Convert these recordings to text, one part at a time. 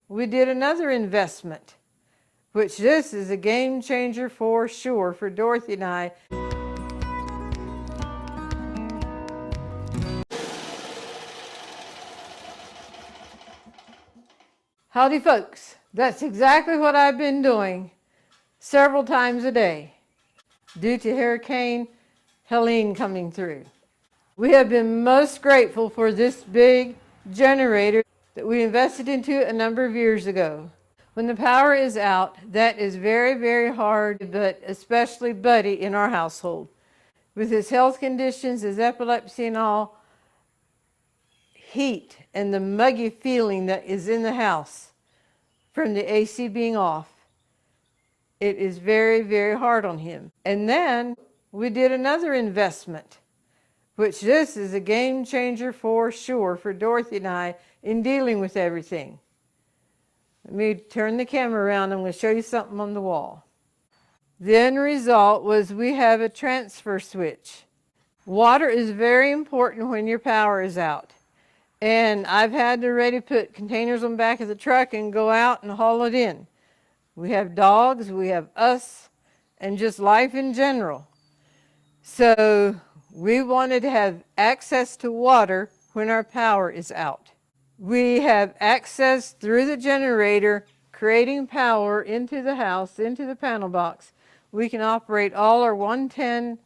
we did another investment, which this is a game changer for sure for Dorothy and I. Howdy folks, that's exactly what I've been doing several times a day due to Hurricane Helene coming through. We have been most grateful for this big generator that we invested into a number of years ago. When the power is out, that is very, very hard, but especially Buddy in our household. With his health conditions, his epilepsy and all, heat and the muggy feeling that is in the house from the AC being off, it is very, very hard on him. And then we did another investment, which this is a game changer for sure for Dorothy and I in dealing with everything. Let me turn the camera around. I'm going to show you something on the wall. The end result was we have a transfer switch. Water is very important when your power is out. And I've had to already put containers on the back of the truck and go out and haul it in. We have dogs, we have us, and just life in general. So we wanted to have access to water when our power is out. We have access through the generator, creating power into the house, into the panel box. We can operate all our 110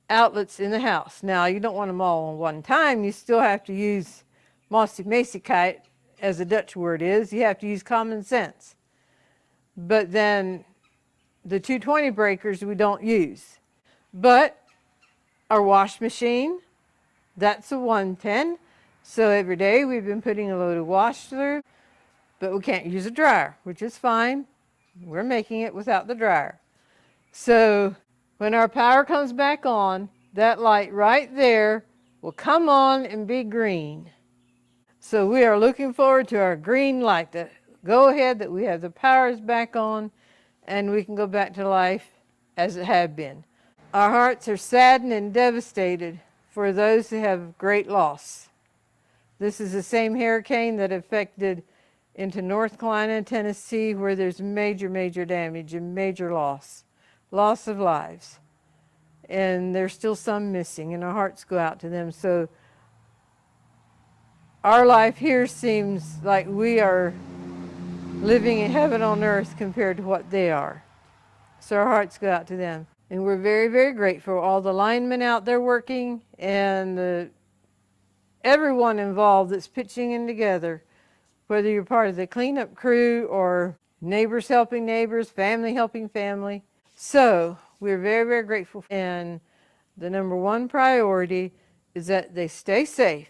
outlets in the house. Now, you don't want them all on one time. You still have to use mossy-macy-kite, as the Dutch word is. You have to use common sense. But then the 220 breakers we don't use. But our wash machine, that's a 110. So every day we've been putting a load of wash through, but we can't use a dryer, which is fine. We're making it without the dryer. So when our power comes back on, that light right there will come on and be green. So we are looking forward to our green light, the go ahead that we have the powers back on and we can go back to life as it had been. Our hearts are saddened and devastated for those who have great loss. This is the same hurricane that affected into North Carolina, Tennessee, where there's major, major damage and major loss of lives. And there's still some missing, and our hearts go out to them. So our life here seems like we are living in heaven on earth compared to what they are. So our hearts go out to them. And we're very, very grateful for all the linemen out there working and everyone involved that's pitching in together, whether you're part of the cleanup crew or neighbors helping neighbors, family helping family. So we're very, very grateful. And the number one priority is that they stay safe.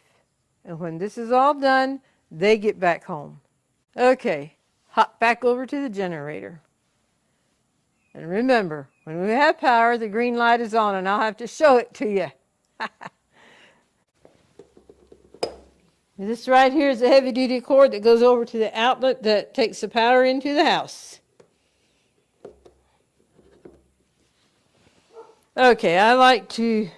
And when this is all done, they get back home. Okay, hop back over to the generator. And remember, when we have power, the green light is on, and I'll have to show it to you. This right here is a heavy-duty cord that goes over to the outlet that takes the power into the house. Okay, I like to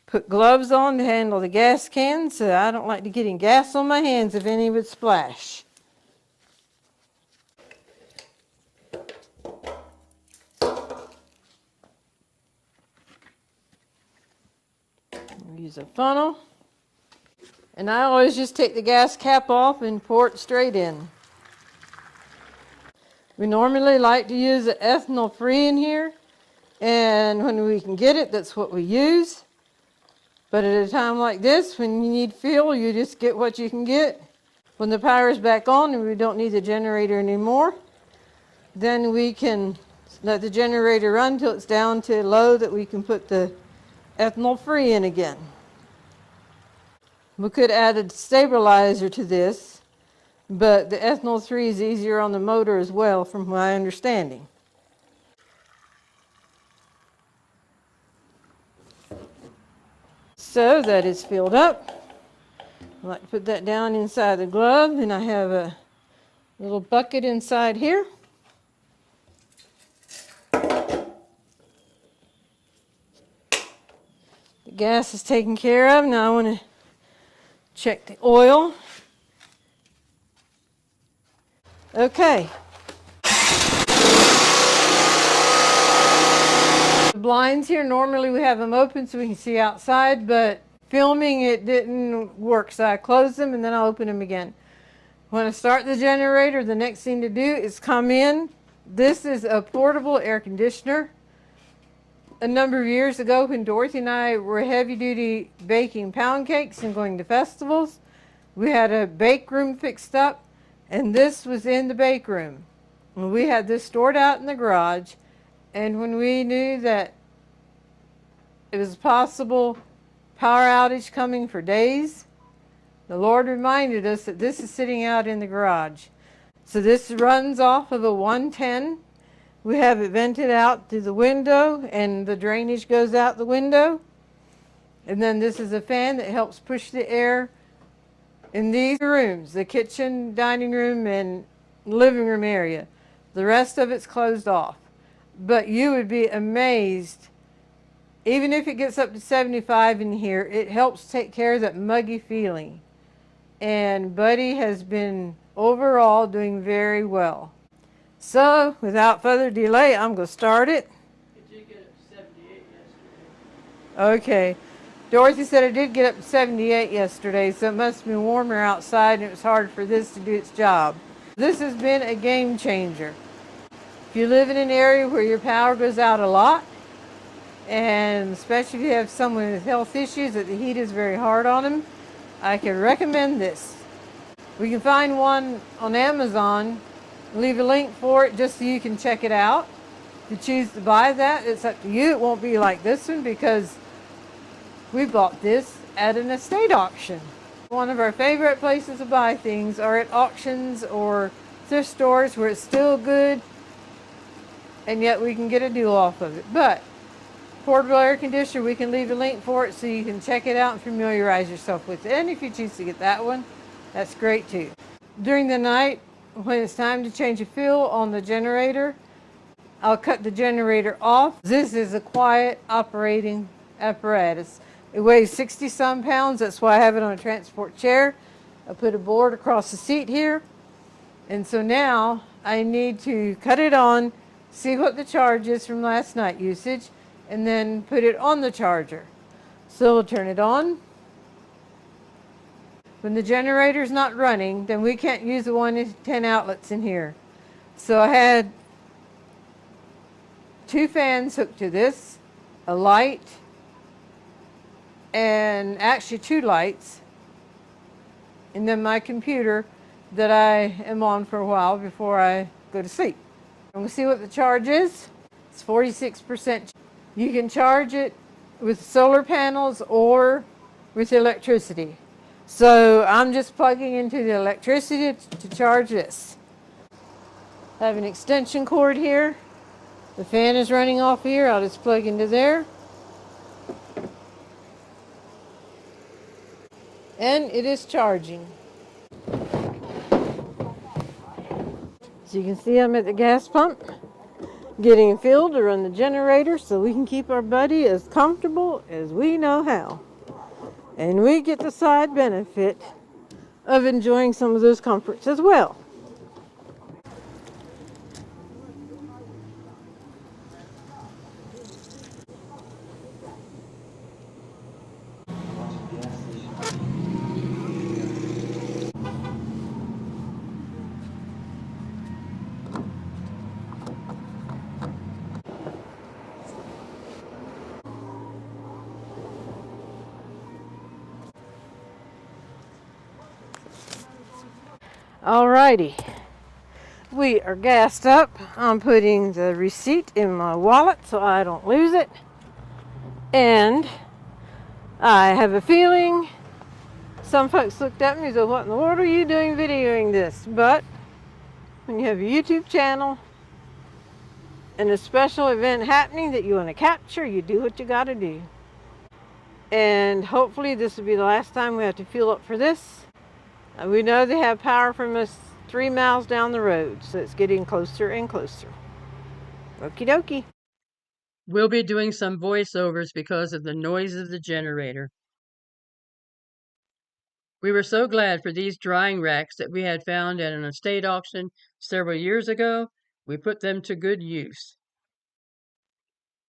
put gloves on to handle the gas cans, so I don't like to get any gas on my hands if any would splash. Use a funnel. And I always just take the gas cap off and pour it straight in. We normally like to use the ethanol free in here, and when we can get it, that's what we use. But at a time like this, when you need fuel, you just get what you can get. When the power is back on and we don't need the generator anymore, then we can let the generator run until it's down to low that we can put the ethanol free in again. We could add a stabilizer to this, but the ethanol 3 is easier on the motor as well, from my understanding. So that is filled up. I like to put that down inside the glove, and I have a little bucket inside here. The gas is taken care of. Now I want to check the oil. Okay. The blinds here, normally we have them open so we can see outside, but filming it didn't work, so I closed them and then I'll open them again. When I start the generator, the next thing to do is come in. This is a portable air conditioner. A number of years ago, when Dorothy and I were heavy duty baking pound cakes and going to festivals, we had a bake room fixed up, and this was in the bake room. We had this stored out in the garage, and when we knew that it was a possible power outage coming for days, the Lord reminded us that this is sitting out in the garage. So this runs off of a 110. We have it vented out through the window, and the drainage goes out the window. And then this is a fan that helps push the air in these rooms, the kitchen, dining room, and living room area. The rest of it's closed off. But you would be amazed, even if it gets up to 75 in here, it helps take care of that muggy feeling. And Buddy has been overall doing very well. So, without further delay, I'm going to start it. It did get up to 78 yesterday. Okay. Dorothy said it did get up to 78 yesterday, so it must have been warmer outside and it was hard for this to do its job. This has been a game changer. If you live in an area where your power goes out a lot, and especially if you have someone with health issues that the heat is very hard on them, I can recommend this. We can find one on Amazon. Leave a link for it just so you can check it out. If you choose to buy that, it's up to you. It won't be like this one because we bought this at an estate auction. One of our favorite places to buy things are at auctions or thrift stores where it's still good and yet we can get a deal off of it. But portable air conditioner, we can leave a link for it so you can check it out and familiarize yourself with it. And if you choose to get that one, that's great too. During the night, when it's time to change a fuel on the generator, I'll cut the generator off. This is a quiet operating apparatus. It weighs 60 some pounds. That's why I have it on a transport chair. I put a board across the seat here. And so now I need to cut it on, see what the charge is from last night usage, and then put it on the charger. So we'll turn it on. When the generator's not running, then we can't use the 110 outlets in here. So I had 2 fans hooked to this, a light, and actually 2 lights, and then my computer that I am on for a while before I go to sleep. And we'll see what the charge is. It's 46%. You can charge it with solar panels or with electricity. So I'm just plugging into the electricity to charge this. I have an extension cord here. The fan is running off here. I'll just plug into there. And it is charging. So you can see I'm at the gas pump getting filled to run the generator so we can keep our buddy as comfortable as we know how. And we get the side benefit of enjoying some of those comforts as well. Alrighty, we are gassed up. I'm putting the receipt in my wallet so I don't lose it. And I have a feeling some folks looked at me and said, what in the world are you doing videoing this? But when you have a YouTube channel and a special event happening that you want to capture, you do what you got to do. And hopefully this will be the last time we have to fuel up for this. We know they have power from us 3 miles down the road, so it's getting closer and closer. Okie dokie. We'll be doing some voiceovers because of the noise of the generator. We were so glad for these drying racks that we had found at an estate auction several years ago. We put them to good use.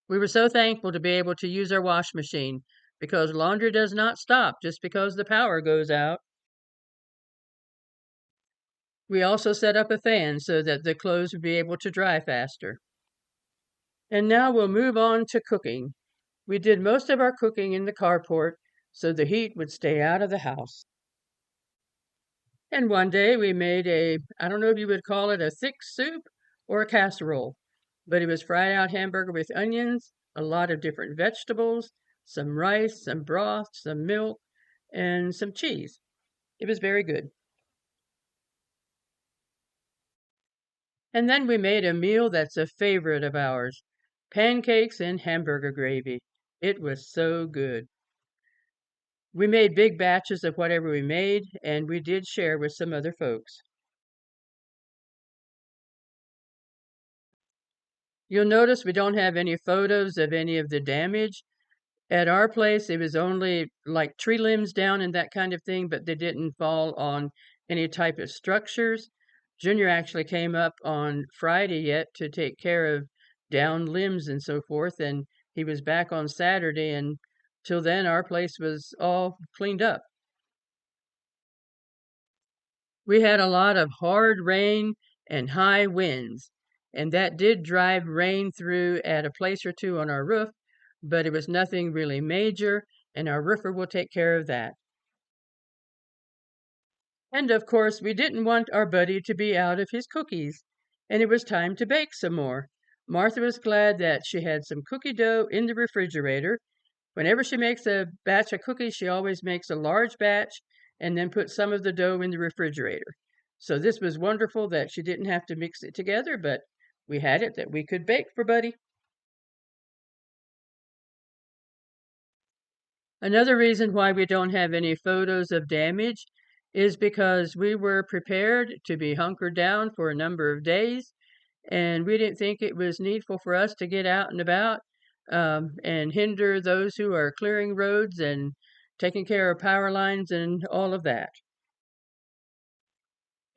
We were so thankful to be able to use our wash machine because laundry does not stop just because the power goes out. We also set up a fan so that the clothes would be able to dry faster. And now we'll move on to cooking. We did most of our cooking in the carport so the heat would stay out of the house. And one day we made I don't know if you would call it a thick soup or a casserole, but it was fried out hamburger with onions, a lot of different vegetables, some rice, some broth, some milk, and some cheese. It was very good. And then we made a meal that's a favorite of ours, pancakes and hamburger gravy. It was so good. We made big batches of whatever we made, and we did share with some other folks. You'll notice we don't have any photos of any of the damage. At our place, it was only like tree limbs down and that kind of thing, but they didn't fall on any type of structures. Junior actually came up on Friday yet to take care of down limbs and so forth, and he was back on Saturday, and till then our place was all cleaned up. We had a lot of hard rain and high winds, and that did drive rain through at a place or two on our roof, but it was nothing really major, and our roofer will take care of that. And of course, we didn't want our buddy to be out of his cookies, and it was time to bake some more. Martha was glad that she had some cookie dough in the refrigerator. Whenever she makes a batch of cookies, she always makes a large batch and then puts some of the dough in the refrigerator. So this was wonderful that she didn't have to mix it together, but we had it that we could bake for Buddy. Another reason why we don't have any photos of damage is because we were prepared to be hunkered down for a number of days, and we didn't think it was needful for us to get out and about and hinder those who are clearing roads and taking care of power lines and all of that.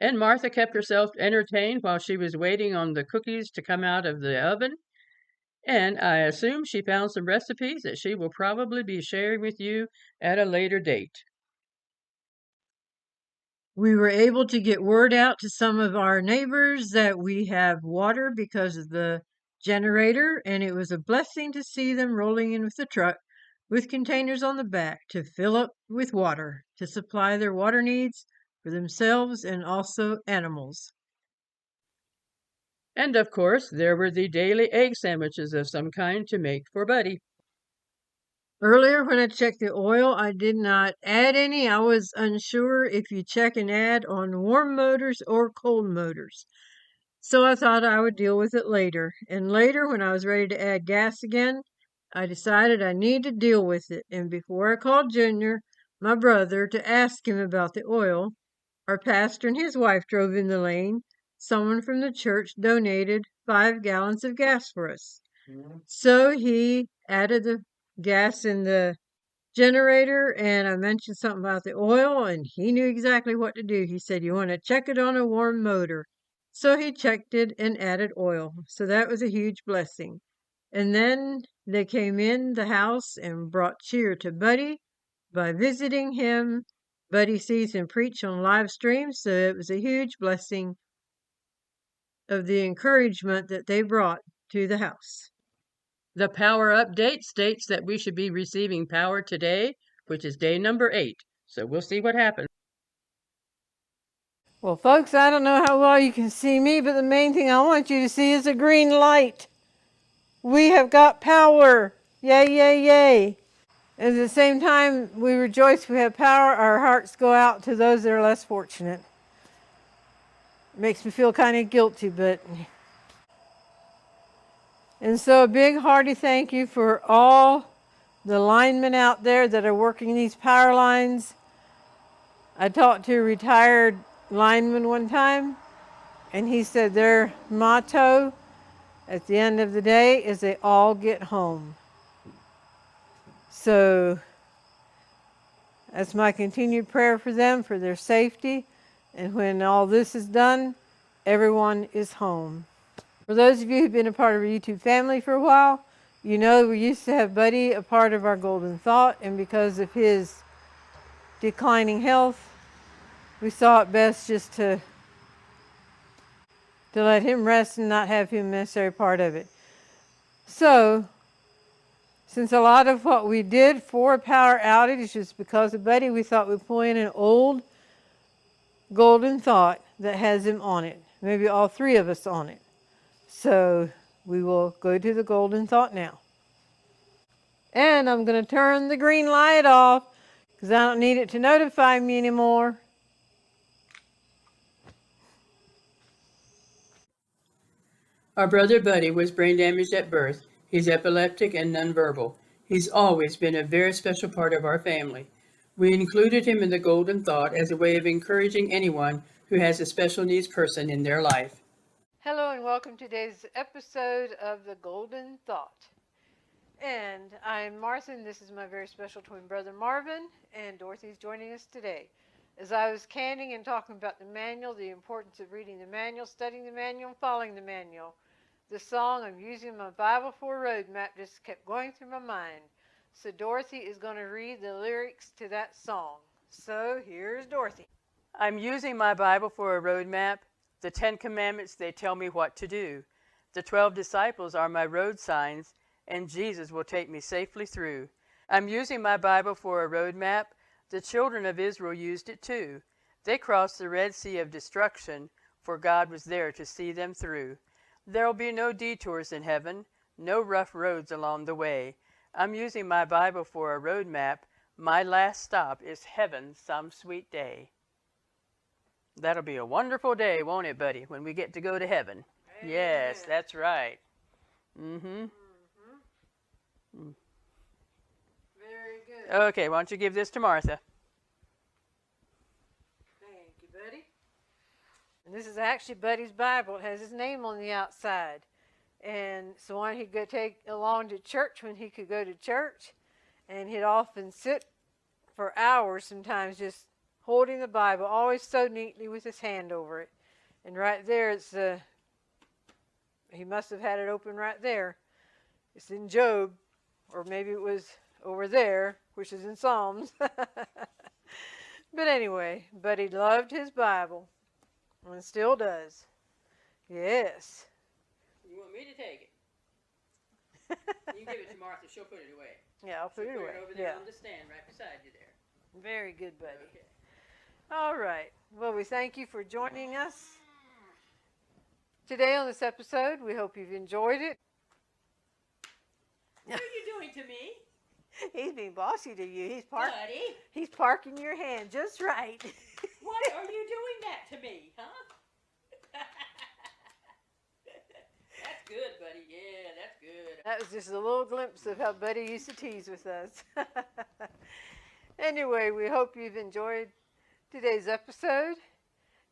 And Martha kept herself entertained while she was waiting on the cookies to come out of the oven. And I assume she found some recipes that she will probably be sharing with you at a later date. We were able to get word out to some of our neighbors that we have water because of the generator, and it was a blessing to see them rolling in with the truck with containers on the back to fill up with water to supply their water needs for themselves and also animals. And of course, there were the daily egg sandwiches of some kind to make for Buddy. Earlier, when I checked the oil, I did not add any. I was unsure if you check and add on warm motors or cold motors. So I thought I would deal with it later. And later, when I was ready to add gas again, I decided I need to deal with it. And before I called Junior, my brother, to ask him about the oil, our pastor and his wife drove in the lane. Someone from the church donated 5 gallons of gas for us. So he added the gas in the generator, and I mentioned something about the oil, and he knew exactly what to do. He said, "You want to check it on a warm motor." So he checked it and added oil. So that was a huge blessing. And then they came in the house and brought cheer to Buddy by visiting him. Buddy sees him preach on live stream, so it was a huge blessing of the encouragement that they brought to the house. The power update states that we should be receiving power today, which is day number 8. So we'll see what happens. Well, folks, I don't know how well you can see me, but the main thing I want you to see is a green light. We have got power. Yay, yay, yay. At the same time, we rejoice we have power. Our hearts go out to those that are less fortunate. It makes me feel kind of guilty, but... And so a big hearty thank you for all the linemen out there that are working these power lines. I talked to a retired lineman one time, and he said their motto at the end of the day is they all get home. So That's my continued prayer for them, for their safety. And when all this is done, everyone is home. For those of you who've been a part of our YouTube family for a while, you know we used to have Buddy a part of our Golden Thought, and because of his declining health, we saw it best just to let him rest and not have him necessarily part of it. So, since a lot of what we did for a power outage is because of Buddy, we thought we'd pull in an old Golden Thought that has him on it. Maybe all three of us on it. So we will go to the Golden Thought now. And I'm going to turn the green light off because I don't need it to notify me anymore. Our brother Buddy was brain damaged at birth. He's epileptic and nonverbal. He's always been a very special part of our family. We included him in the Golden Thought as a way of encouraging anyone who has a special needs person in their life. Hello and welcome to today's episode of the Golden Thought. And I'm Martha, and this is my very special twin brother Marvin, and Dorothy's joining us today. As I was canning and talking about the manual, the importance of reading the manual, studying the manual, and following the manual, the song "I'm Using My Bible for a Road Map" just kept going through my mind. So Dorothy is going to read the lyrics to that song. So here's Dorothy. I'm using my Bible for a road map. The 10 Commandments, they tell me what to do. The 12 disciples are my road signs, and Jesus will take me safely through. I'm using my Bible for a road map. The children of Israel used it too. They crossed the Red Sea of destruction, for God was there to see them through. There'll be no detours in heaven, no rough roads along the way. I'm using my Bible for a road map. My last stop is heaven some sweet day. That'll be a wonderful day, won't it, buddy, when we get to go to heaven? Amen. Yes, that's right. Mm-hmm. Very good. Okay, why don't you give this to Martha? Thank you, Buddy. And this is actually Buddy's Bible. It has his name on the outside. And so one he'd go take along to church when he could go to church. And he'd often sit for hours sometimes just holding the Bible, always so neatly with his hand over it. And right there, it's he must have had it open right there. It's in Job, or maybe it was over there, which is in Psalms. But anyway, Buddy loved his Bible, and still does. Yes. You want me to take it? You can give it to Martha. She'll put it away. Yeah, I'll put it away. Over there on the stand right beside you there. Very good, Buddy. Okay. All right. Well, we thank you for joining us today on this episode. We hope you've enjoyed it. What are you doing to me? He's being bossy to you. Buddy? He's parking your hand just right. What are you doing that to me, huh? That's good, buddy. Yeah, that's good. That was just a little glimpse of how Buddy used to tease with us. Anyway, we hope you've enjoyed today's episode.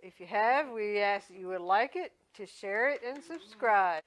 If you have, we ask that you would like it, to share it, and subscribe.